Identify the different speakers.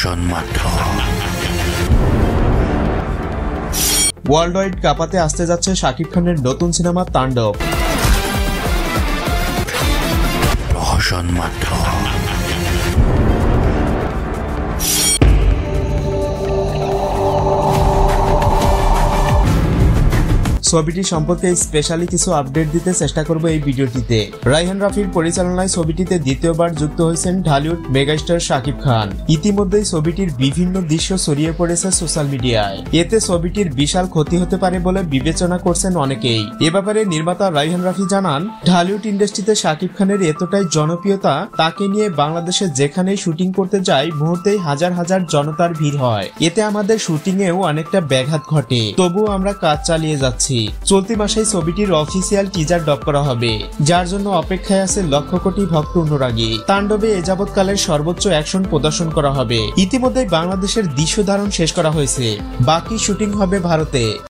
Speaker 1: প্রহসন মাত্র।
Speaker 2: World wide কাঁপাতে আসতে যাচ্ছে শাকিব খানের নতুন সিনেমা তাণ্ডব।
Speaker 1: প্রহসন মাত্র।
Speaker 2: ছবিটি সম্পর্কে স্পেশালি কিছু আপডেট দিতে চেষ্টা করব এই ভিডিওটিতে। রায়হান রাফির পরিচালনায় ছবিটিতে দ্বিতীয়বার যুক্ত হয়েছেন ঢালিউড মেগাস্টার শাকিব খান। ইতিমধ্যেই ছবিটির বিভিন্ন দৃশ্য ছড়িয়ে পড়েছে সোশ্যাল মিডিয়ায়। এতে ছবিটির বিশাল ক্ষতি হতে পারে বলে বিবেচনা করছেন অনেকেই। এ ব্যাপারে নির্মাতা রায়হান রাফি জানান, ঢালিউড ইন্ডাস্ট্রিতে শাকিব খানের এতটাই জনপ্রিয়তা, তাকে নিয়ে বাংলাদেশে যেখানেই শুটিং করতে যাই মুহূর্তেই হাজার হাজার জনতার ভিড় হয়। এতে আমাদের শুটিং এও অনেকটা ব্যাঘাত ঘটে, তবুও আমরা কাজ চালিয়ে যাচ্ছি। চলতি মাসেই ছবিটির অফিসিয়াল টিজার ড্রপ করা হবে, যার জন্য অপেক্ষায় আছে লক্ষ কোটি ভক্ত অনুরাগী। তাণ্ডবে এ যাবৎকালের সর্বোচ্চ অ্যাকশন প্রদর্শন করা হবে। ইতিমধ্যেই বাংলাদেশের দৃশ্য ধারণ শেষ করা হয়েছে, বাকি শুটিং হবে ভারতে।